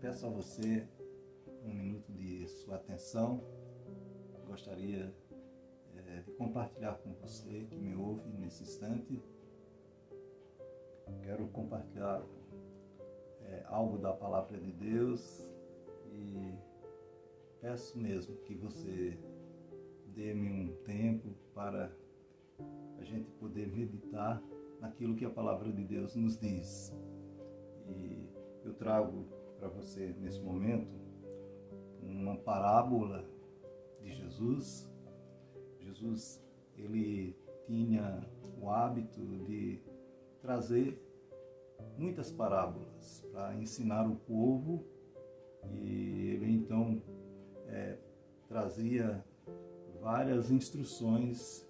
Peço a você um minuto de sua atenção. Gostaria de compartilhar com você que me ouve nesse instante. Quero compartilhar algo da palavra de Deus e peço mesmo que você dê-me um tempo para a gente poder meditar naquilo que a palavra de Deus nos diz. E eu trago para você nesse momento uma parábola de Jesus. Jesus, ele tinha o hábito de trazer muitas parábolas para ensinar o povo, e ele então trazia várias instruções,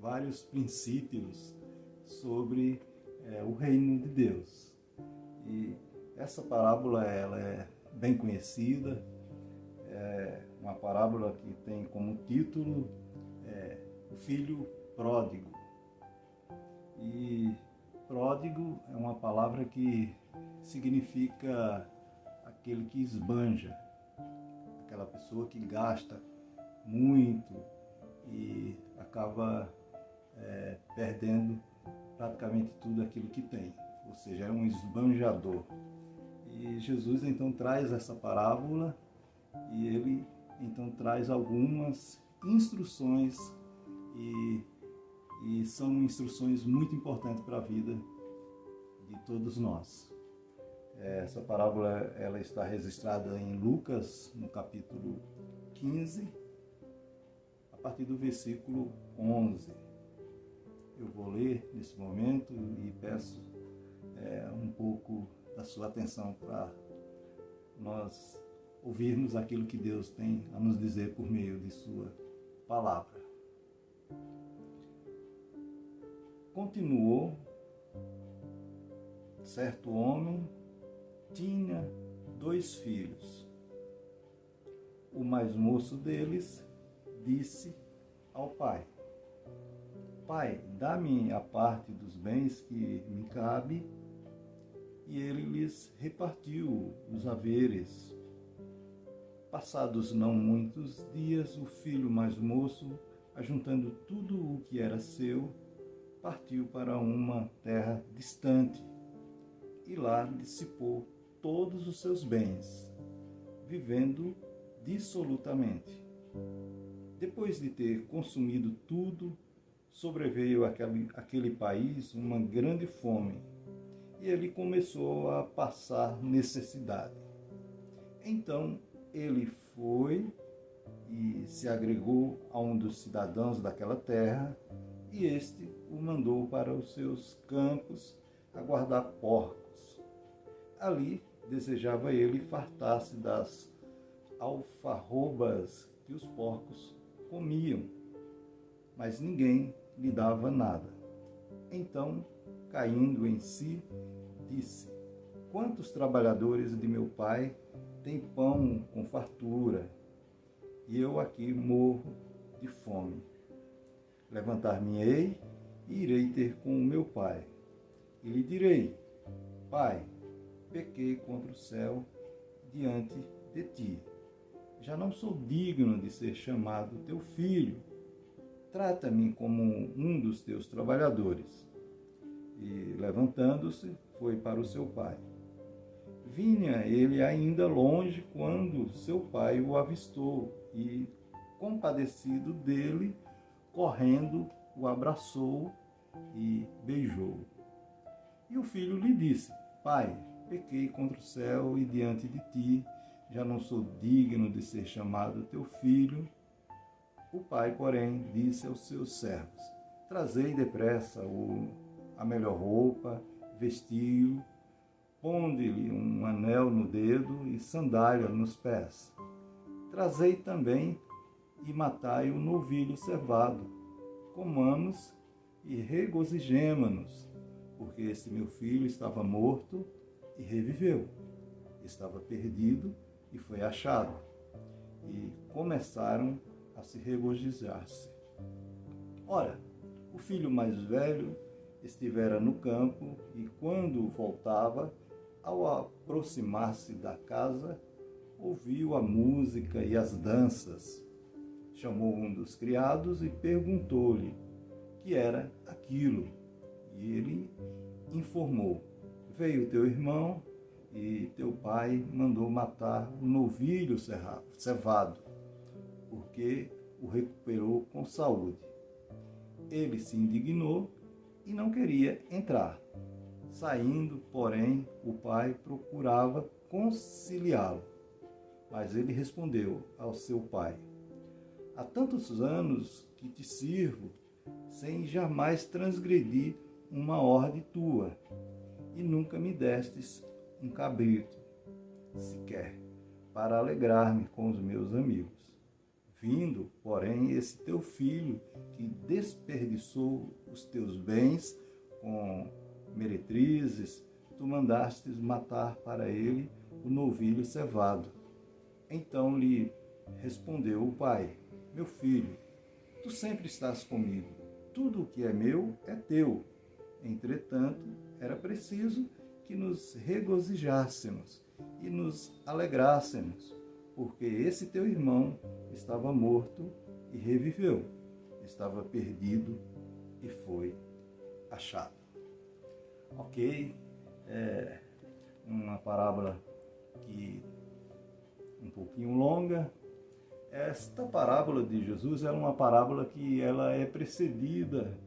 vários princípios sobre o reino de Deus. E essa parábola ela é bem conhecida, é uma parábola que tem como título o filho pródigo. E pródigo é uma palavra que significa aquele que esbanja, aquela pessoa que gasta muito e acaba perdendo praticamente tudo aquilo que tem, ou seja, é um esbanjador. E Jesus então traz essa parábola e ele então traz algumas instruções e são instruções muito importantes para a vida de todos nós. Essa parábola ela está registrada em Lucas, no capítulo 15, a partir do versículo 11. Eu vou ler nesse momento e peço um pouco da sua atenção para nós ouvirmos aquilo que Deus tem a nos dizer por meio de sua palavra. Continuou, certo homem tinha 2 filhos. O mais moço deles disse ao pai: Pai, dá-me a parte dos bens que me cabe. E ele lhes repartiu os haveres. Passados não muitos dias, o filho mais moço, ajuntando tudo o que era seu, partiu para uma terra distante e lá dissipou todos os seus bens, vivendo dissolutamente. Depois de ter consumido tudo, sobreveio àquele país uma grande fome, e ele começou a passar necessidade. Então ele foi e se agregou a um dos cidadãos daquela terra, e este o mandou para os seus campos a guardar porcos. Ali desejava ele fartar-se das alfarrobas que os porcos comiam, mas ninguém lhe dava nada. Então, caindo em si, disse: Quantos trabalhadores de meu pai têm pão com fartura, e eu aqui morro de fome. Levantar-me-ei e irei ter com o meu pai. E lhe direi: Pai, pequei contra o céu diante de ti. Já não sou digno de ser chamado teu filho. Trata-me como um dos teus trabalhadores. E, levantando-se, foi para o seu pai. Vinha ele ainda longe quando seu pai o avistou e, compadecido dele, correndo, o abraçou e beijou. E o filho lhe disse: Pai, pequei contra o céu e diante de ti, já não sou digno de ser chamado teu filho. O pai, porém, disse aos seus servos: Trazei depressa a melhor roupa, vestiu, ponde-lhe um anel no dedo e sandália nos pés. Trazei também e matai o novilho cevado. Comamos e regozijemo-nos, porque esse meu filho estava morto e reviveu. Estava perdido e foi achado. E começaram a se regozijar-se. Ora, o filho mais velho estivera no campo e, quando voltava, ao aproximar-se da casa, ouviu a música e as danças. Chamou um dos criados e perguntou-lhe o que era aquilo. E ele informou: veio teu irmão e teu pai mandou matar um novilho cevado, porque o recuperou com saúde. Ele se indignou e não queria entrar. Saindo, porém, o pai procurava conciliá-lo. Mas ele respondeu ao seu pai: há tantos anos que te sirvo, sem jamais transgredir uma ordem tua, e nunca me destes um cabrito, sequer, para alegrar-me com os meus amigos. Vindo, porém, esse teu filho, que desperdiçou os teus bens com meretrizes, tu mandastes matar para ele o novilho cevado. Então lhe respondeu o pai: meu filho, tu sempre estás comigo, tudo o que é meu é teu. Entretanto, era preciso que nos regozijássemos e nos alegrássemos, porque esse teu irmão estava morto e reviveu, estava perdido e foi achado. Ok, é uma parábola que um pouquinho longa. Esta parábola de Jesus é uma parábola que ela é precedida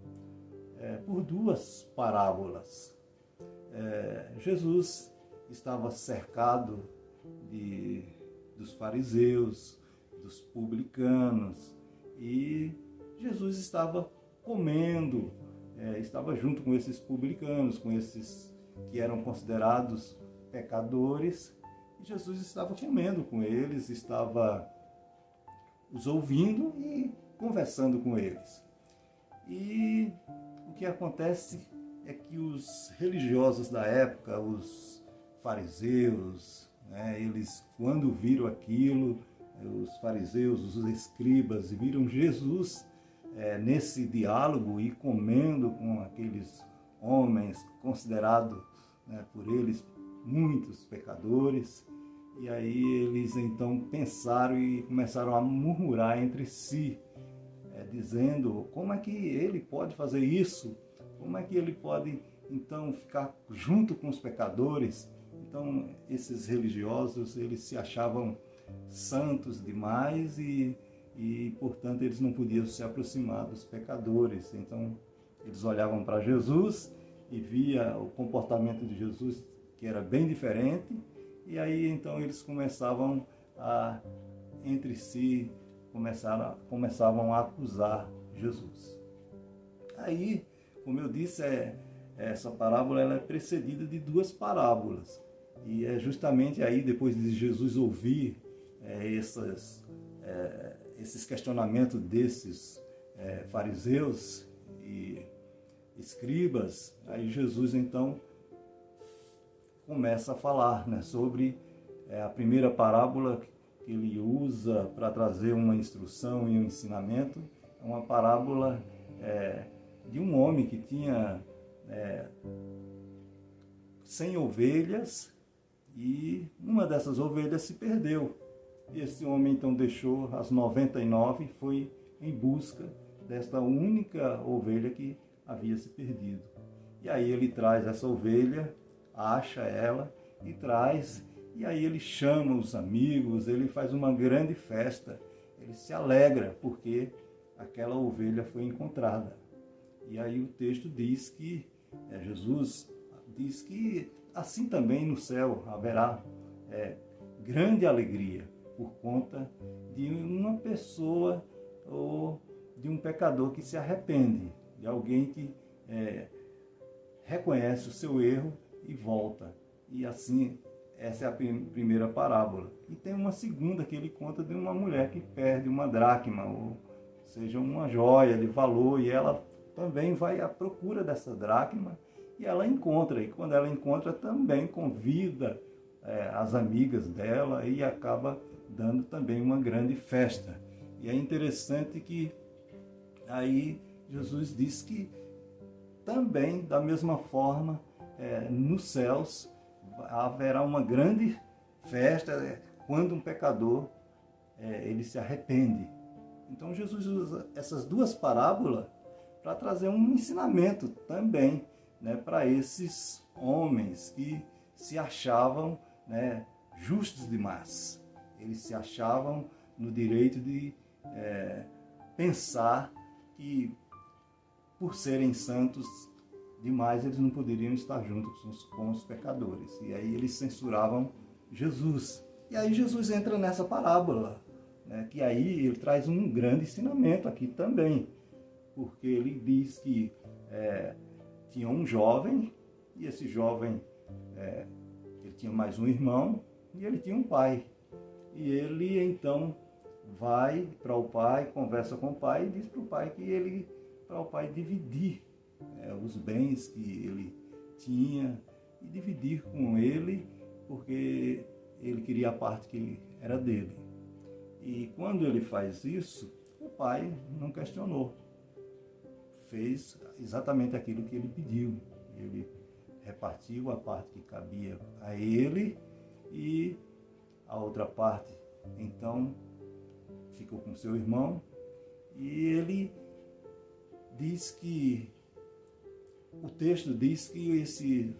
por duas parábolas. Jesus estava cercado dos fariseus, dos publicanos, e Jesus estava comendo, estava junto com esses publicanos, com esses que eram considerados pecadores, e Jesus estava comendo com eles, estava os ouvindo e conversando com eles. E o que acontece é que os religiosos da época, os fariseus, eles, quando viram aquilo, os fariseus, os escribas, viram Jesus nesse diálogo e comendo com aqueles homens considerados por eles muitos pecadores. E aí eles então pensaram e começaram a murmurar entre si, dizendo: como é que ele pode fazer isso? Como é que ele pode então ficar junto com os pecadores? Então esses religiosos, eles se achavam santos demais e portanto eles não podiam se aproximar dos pecadores. Então eles olhavam para Jesus e via o comportamento de Jesus, que era bem diferente. E aí, então, eles começavam a, entre si, começavam a acusar Jesus. Aí, como eu disse, essa parábola ela é precedida de duas parábolas. E é justamente aí, depois de Jesus ouvir esses questionamentos desses fariseus e escribas, aí Jesus, então, começa a falar sobre a primeira parábola que ele usa para trazer uma instrução e um ensinamento. É uma parábola de um homem que tinha 100 ovelhas e uma dessas ovelhas se perdeu. Esse homem então deixou as 99 e foi em busca desta única ovelha que havia se perdido. E aí ele traz essa ovelha, acha ela e traz, e aí ele chama os amigos, ele faz uma grande festa, ele se alegra porque aquela ovelha foi encontrada. E aí o texto diz que, Jesus diz que assim também no céu haverá grande alegria por conta de uma pessoa ou de um pecador que se arrepende, de alguém que reconhece o seu erro e volta. E assim, essa é a primeira parábola. E tem uma segunda que ele conta de uma mulher que perde uma dracma, ou seja, uma joia de valor, e ela também vai à procura dessa dracma e ela encontra. E quando ela encontra, também convida as amigas dela e acaba dando também uma grande festa. E é interessante que aí Jesus diz que também, da mesma forma, nos céus haverá uma grande festa quando um pecador ele se arrepende. Então Jesus usa essas duas parábolas para trazer um ensinamento também, né, para esses homens que se achavam, né, justos demais. Eles se achavam no direito de pensar que, por serem santos demais, eles não poderiam estar juntos com os pecadores. E aí eles censuravam Jesus. E aí Jesus entra nessa parábola, né, que aí ele traz um grande ensinamento aqui também. Porque ele diz que tinha um jovem, e esse jovem ele tinha mais um irmão, e ele tinha um pai. E ele então vai para o pai, conversa com o pai e diz para o pai que para o pai dividir os bens que ele tinha e dividir com ele, porque ele queria a parte que era dele. E quando ele faz isso, o pai não questionou. Fez exatamente aquilo que ele pediu. Ele repartiu a parte que cabia a ele e a outra parte, então, ficou com seu irmão. E ele diz que, o texto diz que esse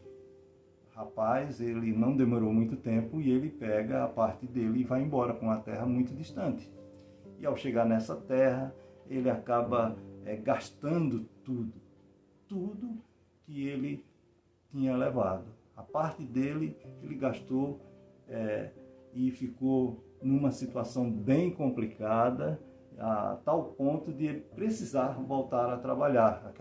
rapaz, ele não demorou muito tempo e ele pega a parte dele e vai embora com uma terra muito distante. E ao chegar nessa terra, ele acaba gastando tudo que ele tinha levado. A parte dele, ele gastou e ficou numa situação bem complicada, a tal ponto de ele precisar voltar a trabalhar.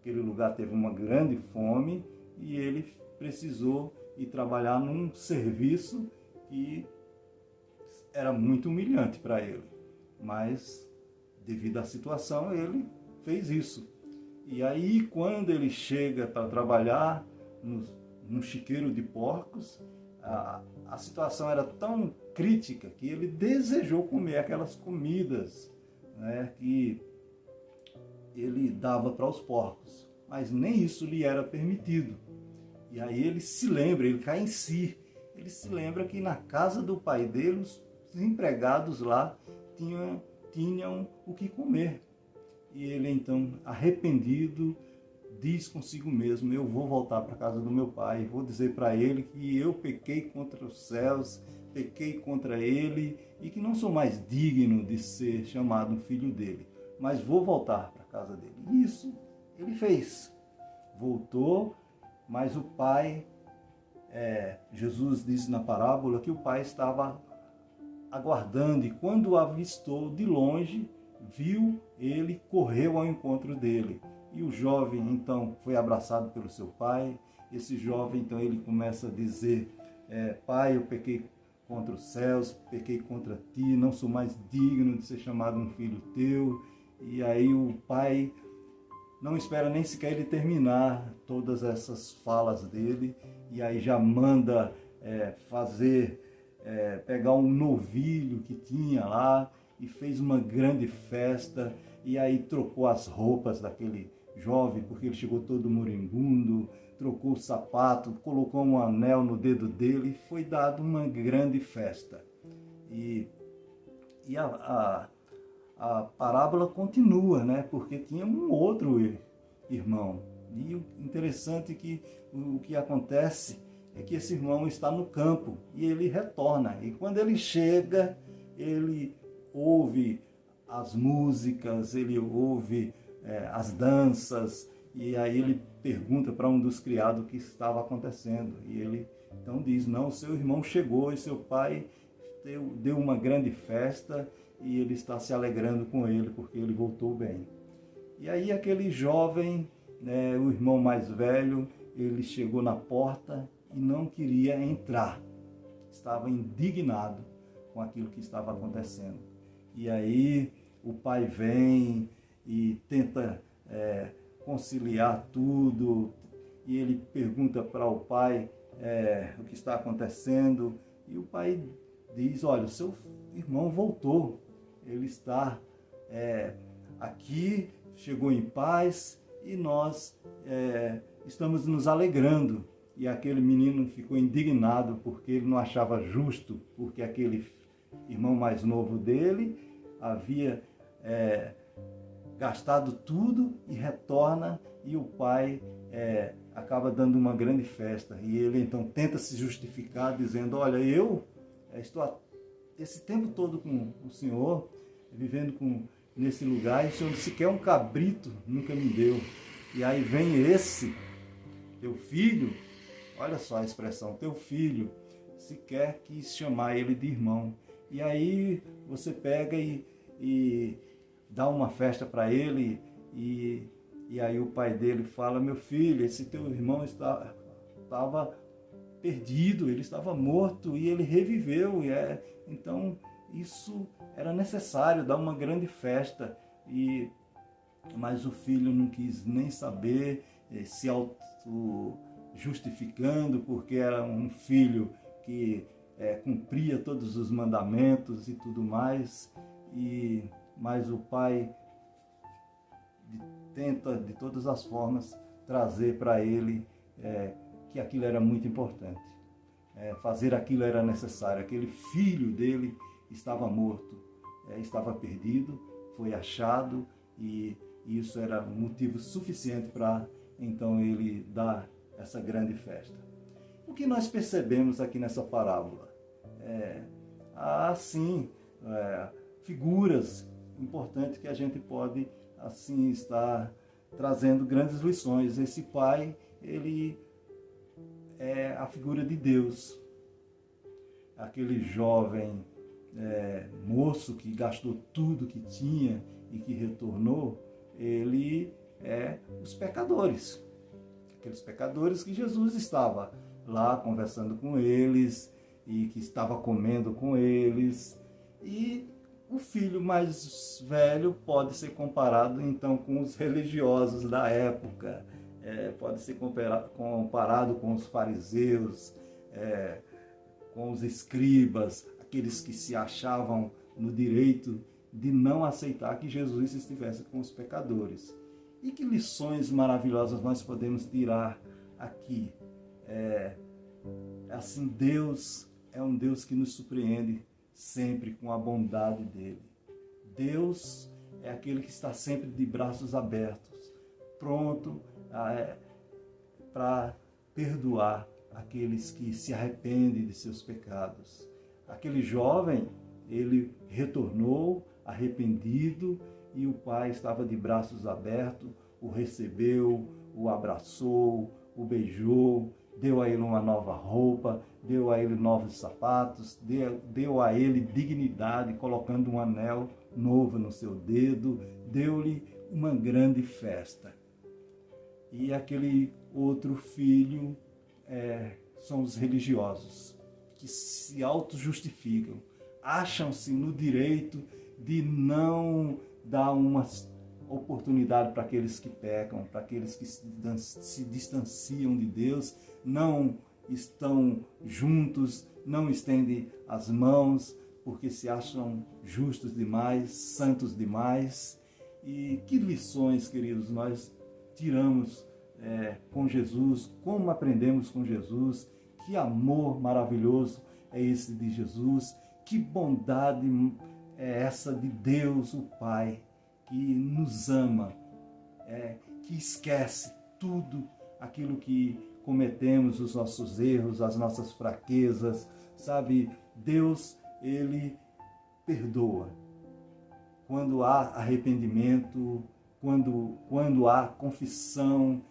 Aquele lugar teve uma grande fome e ele precisou ir trabalhar num serviço que era muito humilhante para ele. Mas, devido à situação, ele fez isso. E aí, quando ele chega para trabalhar no chiqueiro de porcos, a situação era tão crítica que ele desejou comer aquelas comidas, né, que ele dava para os porcos, mas nem isso lhe era permitido. E aí ele se lembra, ele cai em si, ele se lembra que na casa do pai dele, os empregados lá tinham o que comer. E ele então, arrependido, diz consigo mesmo: eu vou voltar para a casa do meu pai, vou dizer para ele que eu pequei contra os céus, pequei contra ele e que não sou mais digno de ser chamado um filho dele, mas vou voltar para a casa dele. E isso ele fez. Voltou, mas o pai, Jesus diz na parábola que o pai estava aguardando e quando o avistou de longe, viu ele, correu ao encontro dele. E o jovem, então, foi abraçado pelo seu pai. Esse jovem, então, ele começa a dizer: pai, eu pequei contra os céus, pequei contra ti, não sou mais digno de ser chamado um filho teu. E aí o pai não espera nem sequer ele terminar todas essas falas dele, e aí já manda pegar um novilho que tinha lá, e fez uma grande festa, e aí trocou as roupas daquele jovem, porque ele chegou todo moribundo, trocou o sapato, colocou um anel no dedo dele, e foi dado uma grande festa. E a parábola continua, né? Porque tinha um outro irmão. E o interessante é que o que acontece é que esse irmão está no campo e ele retorna. E quando ele chega, ele ouve as músicas, ele ouve as danças, e aí ele pergunta para um dos criados o que estava acontecendo. E ele então diz: não, seu irmão chegou e seu pai deu uma grande festa e ele está se alegrando com ele porque ele voltou bem. E aí aquele jovem, né, o irmão mais velho, ele chegou na porta e não queria entrar. Estava indignado com aquilo que estava acontecendo. E aí o pai vem e tenta conciliar tudo, e ele pergunta para o pai o que está acontecendo, e o pai diz: olha, o seu irmão voltou, ele está aqui, chegou em paz, e nós estamos nos alegrando. e aquele menino ficou indignado porque ele não achava justo, porque aquele irmão mais novo dele havia gastado tudo e retorna, e o pai acaba dando uma grande festa. E ele então tenta se justificar dizendo: olha, eu estou esse tempo todo com o Senhor, vivendo nesse lugar, e o Senhor sequer um cabrito nunca me deu. E aí vem esse, teu filho, olha só a expressão, teu filho, sequer quis chamar ele de irmão. E aí você pega e dá uma festa para ele, e aí o pai dele fala: meu filho, esse teu irmão estava perdido, ele estava morto e ele reviveu. Então isso era necessário, dar uma grande festa. Mas o filho não quis nem saber, se auto-justificando, porque era um filho que cumpria todos os mandamentos e tudo mais. Mas o pai tenta de todas as formas trazer para ele que aquilo era muito importante. Fazer aquilo era necessário. Aquele filho dele estava morto, estava perdido, foi achado, e isso era motivo suficiente para então ele dar essa grande festa. O que nós percebemos aqui nessa parábola? Há sim figuras importantes que a gente pode assim estar trazendo grandes lições. Esse pai, ele é a figura de Deus. Aquele jovem moço que gastou tudo que tinha e que retornou, ele é os pecadores. Aqueles pecadores que Jesus estava lá conversando com eles e que estava comendo com eles. E o filho mais velho pode ser comparado então com os religiosos da época, pode ser comparado com os fariseus, com os escribas, aqueles que se achavam no direito de não aceitar que Jesus estivesse com os pecadores. E que lições maravilhosas nós podemos tirar aqui? Assim, Deus é um Deus que nos surpreende sempre com a bondade dele. Deus é aquele que está sempre de braços abertos, pronto para perdoar aqueles que se arrependem de seus pecados. Aquele jovem, ele retornou arrependido, e o pai estava de braços abertos, o recebeu, o abraçou, o beijou, deu a ele uma nova roupa, deu a ele novos sapatos, deu a ele dignidade, colocando um anel novo no seu dedo, deu-lhe uma grande festa. E aquele outro filho são os religiosos, que se auto-justificam, acham-se no direito de não dar uma oportunidade para aqueles que pecam, para aqueles que se distanciam de Deus, não estão juntos, não estendem as mãos, porque se acham justos demais, santos demais. E que lições, queridos, nós tiramos com Jesus, como aprendemos com Jesus, que amor maravilhoso é esse de Jesus, que bondade é essa de Deus, o Pai, que nos ama, que esquece tudo aquilo que cometemos, os nossos erros, as nossas fraquezas, sabe? Deus, ele perdoa. Quando há arrependimento, quando há confissão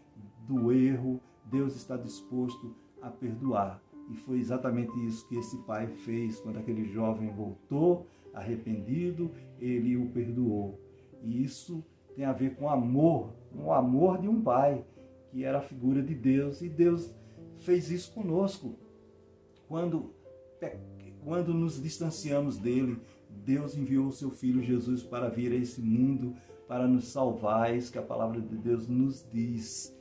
do erro, Deus está disposto a perdoar. E foi exatamente isso que esse pai fez quando aquele jovem voltou arrependido, ele o perdoou. E isso tem a ver com amor, o amor de um pai, que era a figura de Deus. E Deus fez isso conosco. Quando nos distanciamos dele, Deus enviou o seu Filho Jesus para vir a esse mundo, para nos salvar. É isso que a palavra de Deus nos diz.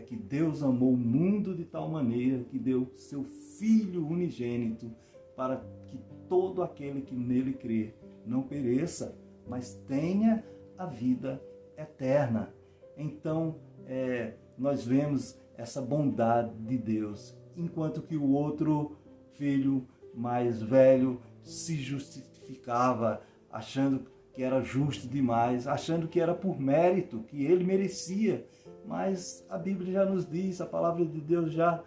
Que Deus amou o mundo de tal maneira que deu seu Filho unigênito, para que todo aquele que nele crê não pereça, mas tenha a vida eterna. Então, nós vemos essa bondade de Deus, enquanto que o outro filho mais velho se justificava, achando que era justo demais, achando que era por mérito, que ele merecia. Mas a Bíblia já nos diz, a palavra de Deus já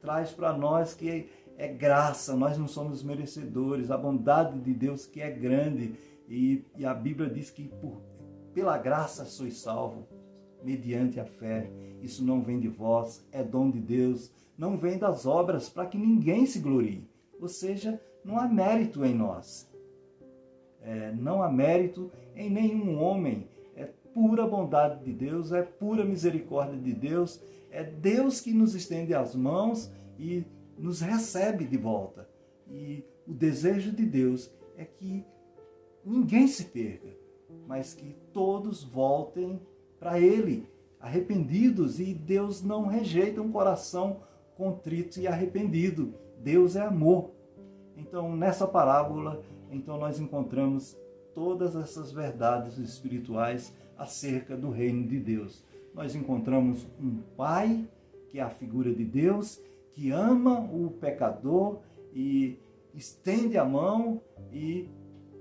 traz para nós que é graça, nós não somos merecedores, a bondade de Deus que é grande, e a Bíblia diz que pela graça sois salvos, mediante a fé. Isso não vem de vós, é dom de Deus, não vem das obras, para que ninguém se glorie. Ou seja, não há mérito em nós. Não há mérito em nenhum homem. É pura bondade de Deus, é pura misericórdia de Deus. É Deus que nos estende as mãos e nos recebe de volta. E o desejo de Deus é que ninguém se perca, mas que todos voltem para Ele, arrependidos. E Deus não rejeita um coração contrito e arrependido. Deus é amor. Então, nessa parábola, nós encontramos todas essas verdades espirituais acerca do reino de Deus. Nós encontramos um pai, que é a figura de Deus, que ama o pecador e estende a mão e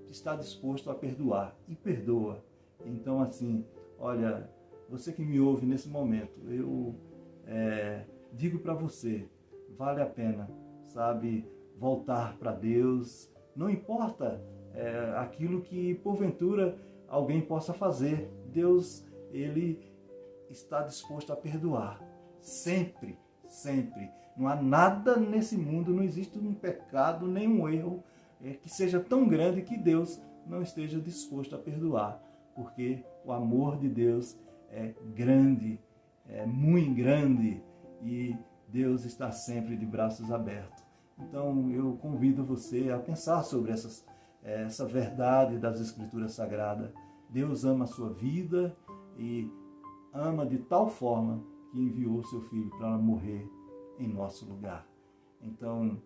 está disposto a perdoar, e perdoa. Então, assim, olha, você que me ouve nesse momento, eu digo para você, vale a pena, sabe, voltar para Deus. Não importa aquilo que porventura alguém possa fazer, Deus, Ele está disposto a perdoar, sempre, sempre. Não há nada nesse mundo, não existe um pecado, nem um erro que seja tão grande que Deus não esteja disposto a perdoar, porque o amor de Deus é grande, é muito grande, e Deus está sempre de braços abertos. Então eu convido você a pensar sobre essa verdade das Escrituras Sagradas. Deus ama a sua vida e ama de tal forma que enviou seu Filho para morrer em nosso lugar. Então,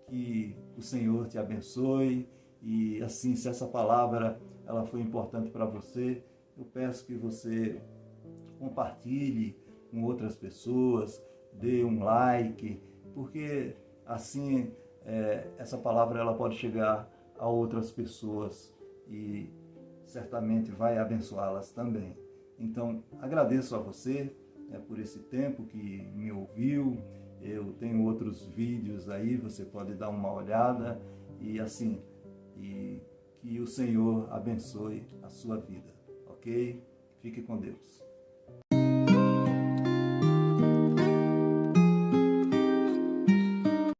que o Senhor te abençoe, e assim, se essa palavra ela foi importante para você, eu peço que você compartilhe com outras pessoas, dê um like, porque assim essa palavra ela pode chegar a outras pessoas e certamente vai abençoá-las também. Então, agradeço a você por esse tempo que me ouviu. Eu tenho outros vídeos aí, você pode dar uma olhada, e assim, e que o Senhor abençoe a sua vida, ok? Fique com Deus.